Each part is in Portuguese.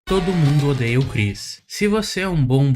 Todo mundo odeia o Chris. Se você é um bom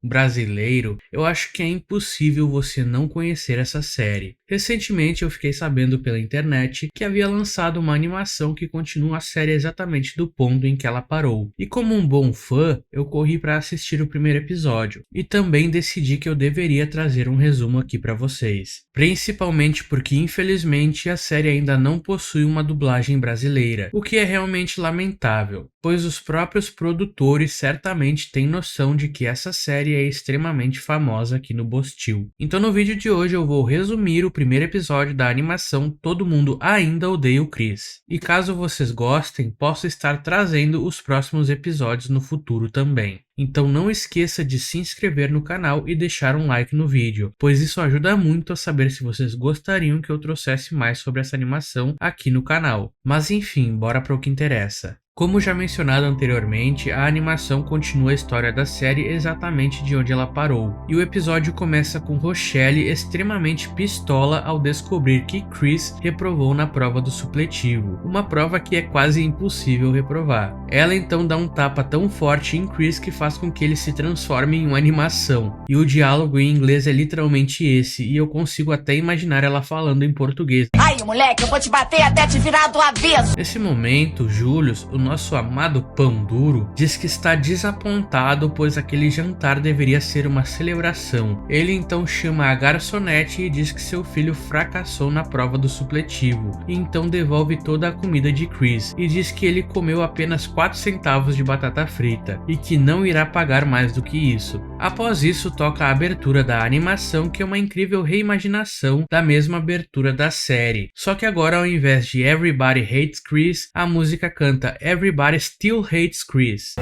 brasileiro, eu acho que é impossível você não conhecer essa série. Recentemente eu fiquei sabendo pela internet que havia lançado uma animação que continua a série exatamente do ponto em que ela parou. E como um bom fã, eu corri para assistir o primeiro episódio. E também decidi que eu deveria trazer um resumo aqui para vocês. Principalmente porque infelizmente a série ainda não possui uma dublagem brasileira, o que é realmente lamentável, pois os próprios produtores certamente têm noção de que essa série é extremamente famosa aqui no Bostil. Então no vídeo de hoje eu vou resumir o primeiro episódio da animação Todo Mundo Ainda Odeia o Chris. E caso vocês gostem, posso estar trazendo os próximos episódios no futuro também. Então não esqueça de se inscrever no canal e deixar um like no vídeo, pois isso ajuda muito a saber se vocês gostariam que eu trouxesse mais sobre essa animação aqui no canal. Mas enfim, bora para o que interessa. Como já mencionado anteriormente, a animação continua a história da série exatamente de onde ela parou, e o episódio começa com Rochelle extremamente pistola ao descobrir que Chris reprovou na prova do supletivo, uma prova que é quase impossível reprovar. Ela então dá um tapa tão forte em Chris que faz com que ele se transforme em uma animação, e o diálogo em inglês é literalmente esse, e eu consigo até imaginar ela falando em português. Ai, moleque, eu vou te bater até te virar do avesso! Nesse momento, Julius, o nosso amado pão duro, diz que está desapontado pois aquele jantar deveria ser uma celebração. Ele então chama a garçonete e diz que seu filho fracassou na prova do supletivo, e então devolve toda a comida de Chris e diz que ele comeu apenas 4 centavos de batata frita e que não irá pagar mais do que isso. Após isso toca a abertura da animação, que é uma incrível reimaginação da mesma abertura da série, só que agora ao invés de Everybody Hates Chris, a música canta Everybody Still Hates Chris,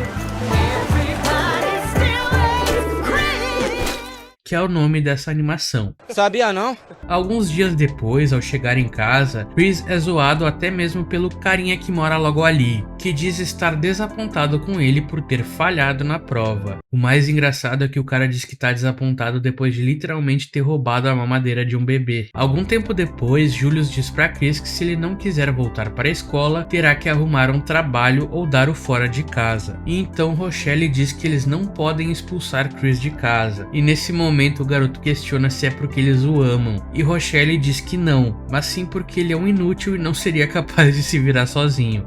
que é o nome dessa animação. Sabia não? Alguns dias depois, ao chegar em casa, Chris é zoado até mesmo pelo carinha que mora logo ali, que diz estar desapontado com ele por ter falhado na prova. O mais engraçado é que o cara diz que tá desapontado depois de literalmente ter roubado a mamadeira de um bebê. Algum tempo depois, Julius diz pra Chris que se ele não quiser voltar para a escola, terá que arrumar um trabalho ou dar o fora de casa. E então Rochelle diz que eles não podem expulsar Chris de casa. E nesse momento o garoto questiona se é porque eles o amam, e Rochelle diz que não, mas sim porque ele é um inútil e não seria capaz de se virar sozinho.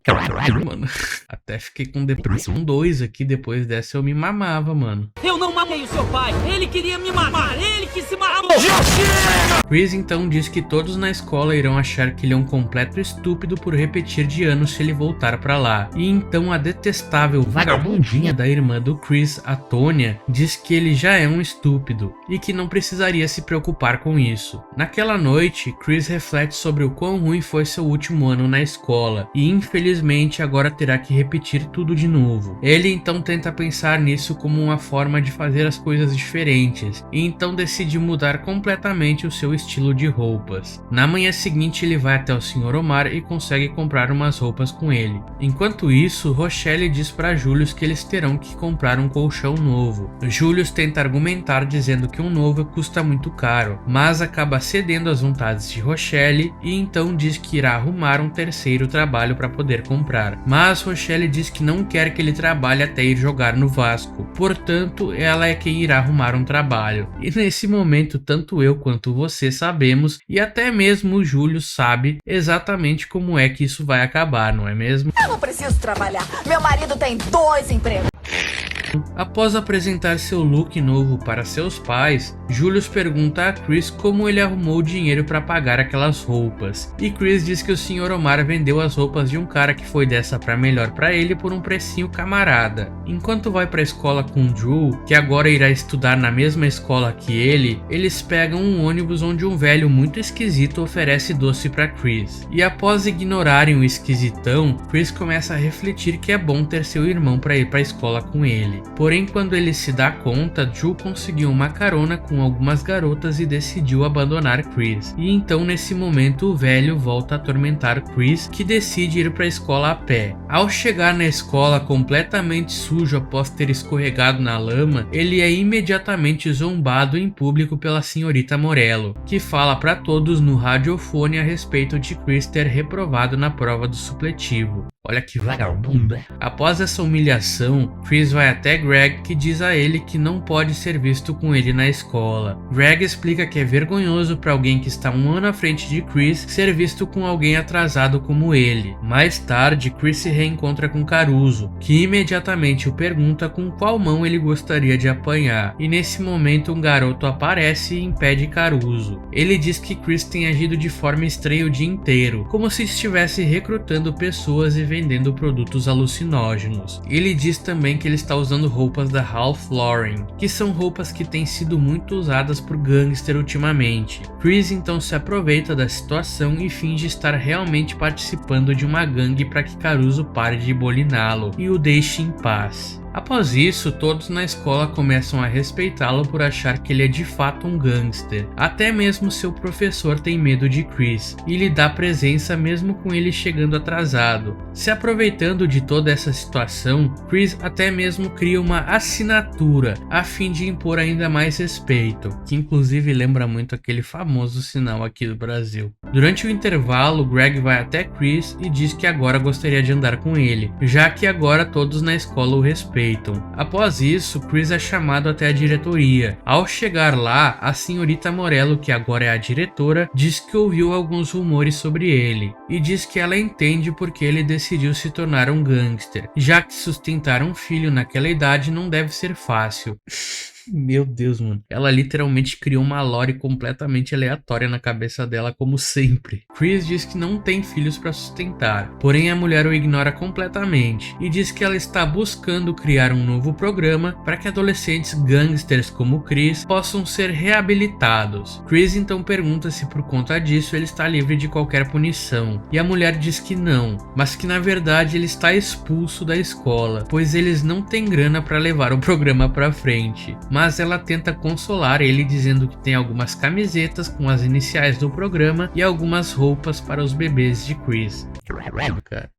Mano, até fiquei com depressão 2 aqui, depois dessa eu me mamava, mano. Eu não mamei o seu pai, ele queria me mamar, ele que se mamou. Chris então diz que todos na escola irão achar que ele é um completo estúpido por repetir de ano se ele voltar pra lá. E então a detestável vagabundinha da irmã do Chris, a Tonya, diz que ele já é um estúpido e que não precisaria se preocupar com isso. Naquela noite, Chris reflete sobre o quão ruim foi seu último ano na escola e infelizmente agora terá que repetir tudo de novo. Ele então tenta pensar nisso como uma forma de fazer as coisas diferentes e então decide mudar completamente o seu estilo de roupas. Na manhã seguinte ele vai até o Sr. Omar e consegue comprar umas roupas com ele. Enquanto isso, Rochelle diz para Julius que eles terão que comprar um colchão novo. Julius tenta argumentar dizendo que um novo custa muito caro, mas acaba cedendo às vontades de Rochelle e então diz que irá arrumar um terceiro trabalho para poder comprar. Mas Rochelle diz que não quer que ele trabalhe até ir jogar no Vasco, portanto ela é quem irá arrumar um trabalho. E nesse momento tanto eu quanto você sabemos, e até mesmo o Júlio sabe exatamente como é que isso vai acabar, não é mesmo? Eu não preciso trabalhar, meu marido tem 2 empregos. Após apresentar seu look novo para seus pais, Julius pergunta a Chris como ele arrumou dinheiro para pagar aquelas roupas. E Chris diz que o Sr. Omar vendeu as roupas de um cara que foi dessa para melhor para ele por um precinho camarada. Enquanto vai para a escola com Drew, que agora irá estudar na mesma escola que ele, eles pegam um ônibus onde um velho muito esquisito oferece doce para Chris. E após ignorarem o esquisitão, Chris começa a refletir que é bom ter seu irmão para ir para a escola com ele. dele. Porém, quando ele se dá conta, Drew conseguiu uma carona com algumas garotas e decidiu abandonar Chris. E então nesse momento o velho volta a atormentar Chris, que decide ir para a escola a pé. Ao chegar na escola completamente sujo após ter escorregado na lama, ele é imediatamente zombado em público pela senhorita Morello, que fala para todos no radiofone a respeito de Chris ter reprovado na prova do supletivo. Olha que vagabunda. Após essa humilhação, Chris vai até Greg, que diz a ele que não pode ser visto com ele na escola. Greg explica que é vergonhoso para alguém que está um ano à frente de Chris ser visto com alguém atrasado como ele. Mais tarde, Chris se reencontra com Caruso, que imediatamente o pergunta com qual mão ele gostaria de apanhar, e nesse momento um garoto aparece e impede Caruso. Ele diz que Chris tem agido de forma estranha o dia inteiro, como se estivesse recrutando pessoas e vendendo produtos alucinógenos. Ele diz também que ele está usando roupas da Ralph Lauren, que são roupas que têm sido muito usadas por gangster ultimamente. Chris então se aproveita da situação e finge estar realmente participando de uma gangue para que Caruso pare de boliná-lo e o deixe em paz. Após isso, todos na escola começam a respeitá-lo por achar que ele é de fato um gangster. Até mesmo seu professor tem medo de Chris e lhe dá presença mesmo com ele chegando atrasado. Se aproveitando de toda essa situação, Chris até mesmo cria uma assinatura a fim de impor ainda mais respeito, que inclusive lembra muito aquele famoso sinal aqui do Brasil. Durante o intervalo, Greg vai até Chris e diz que agora gostaria de andar com ele, já que agora todos na escola o respeitam. Após isso, Chris é chamado até a diretoria. Ao chegar lá, a senhorita Morello, que agora é a diretora, diz que ouviu alguns rumores sobre ele e diz que ela entende porque ele decidiu se tornar um gangster, já que sustentar um filho naquela idade não deve ser fácil. Meu Deus, mano. Ela literalmente criou uma lore completamente aleatória na cabeça dela, como sempre. Chris diz que não tem filhos para sustentar, porém a mulher o ignora completamente e diz que ela está buscando criar um novo programa para que adolescentes gangsters como Chris possam ser reabilitados. Chris então pergunta se por conta disso ele está livre de qualquer punição, e a mulher diz que não, mas que na verdade ele está expulso da escola, pois eles não têm grana para levar o programa para frente. Mas ela tenta consolar ele dizendo que tem algumas camisetas com as iniciais do programa e algumas roupas para os bebês de Chris. Cara.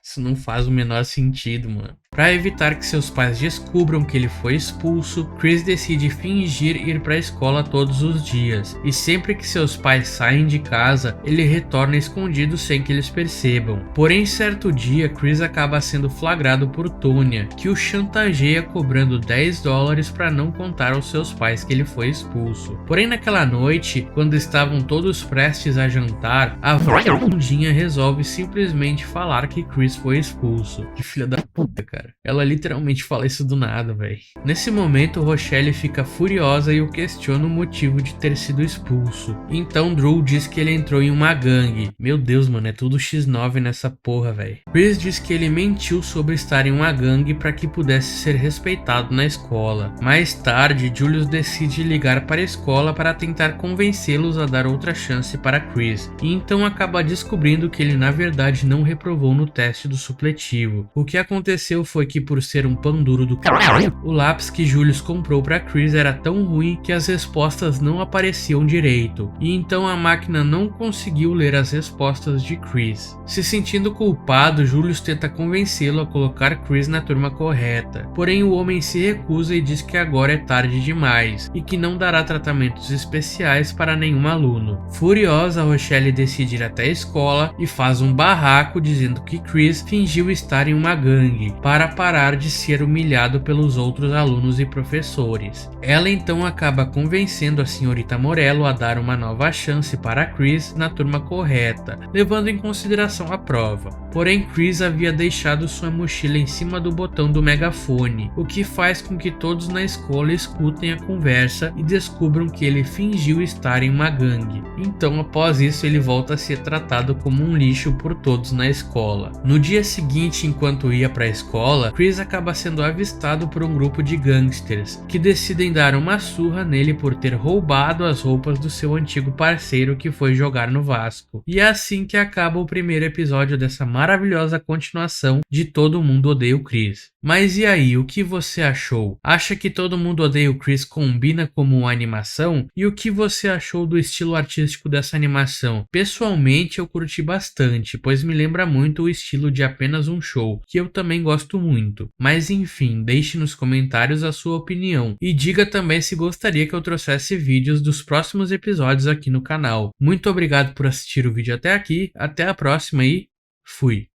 Isso não faz o menor sentido, mano. Para evitar que seus pais descubram que ele foi expulso, Chris decide fingir ir para a escola todos os dias, e sempre que seus pais saem de casa, ele retorna escondido sem que eles percebam. Porém, certo dia, Chris acaba sendo flagrado por Tonya, que o chantageia cobrando $10 para não contar aos seus pais que ele foi expulso. Porém, naquela noite, quando estavam todos prestes a jantar, a vagabundinha resolve simplesmente falar que Chris foi expulso. Que filha da puta, cara. Ela literalmente fala isso do nada, velho. Nesse momento, Rochelle fica furiosa e o questiona o motivo de ter sido expulso. Então Drew diz que ele entrou em uma gangue. Meu Deus, mano, é tudo X9 nessa porra, velho. Chris diz que ele mentiu sobre estar em uma gangue para que pudesse ser respeitado na escola. Mais tarde, Julius decide ligar para a escola para tentar convencê-los a dar outra chance para Chris. E então acaba descobrindo que ele na verdade não reprovou no teste do supletivo. O que aconteceu foi que, por ser um pão duro do caralho, o lápis que Julius comprou para Chris era tão ruim que as respostas não apareciam direito, e então a máquina não conseguiu ler as respostas de Chris. Se sentindo culpado, Julius tenta convencê-lo a colocar Chris na turma correta, porém o homem se recusa e diz que agora é tarde demais, e que não dará tratamentos especiais para nenhum aluno. Furiosa, Rochelle decide ir até a escola e faz um barraco dizendo que Chris fingiu estar em uma gangue, para parar de ser humilhado pelos outros alunos e professores. Ela então acaba convencendo a senhorita Morello a dar uma nova chance para Chris na turma correta, levando em consideração a prova. Porém, Chris havia deixado sua mochila em cima do botão do megafone, o que faz com que todos na escola escutem a conversa e descubram que ele fingiu estar em uma gangue. Então, após isso, ele volta a ser tratado como um lixo por todos na escola. No dia seguinte, enquanto ia para a escola, escola, Chris acaba sendo avistado por um grupo de gangsters que decidem dar uma surra nele por ter roubado as roupas do seu antigo parceiro que foi jogar no Vasco. E é assim que acaba o primeiro episódio dessa maravilhosa continuação de Todo Mundo Odeia o Chris. Mas e aí, o que você achou? Acha que Todo Mundo Odeia o Chris combina como uma animação? E o que você achou do estilo artístico dessa animação? Pessoalmente eu curti bastante, pois me lembra muito o estilo de Apenas um Show, que eu também gosto muito. Mas enfim, deixe nos comentários a sua opinião e diga também se gostaria que eu trouxesse vídeos dos próximos episódios aqui no canal. Muito obrigado por assistir o vídeo até aqui, até a próxima e fui!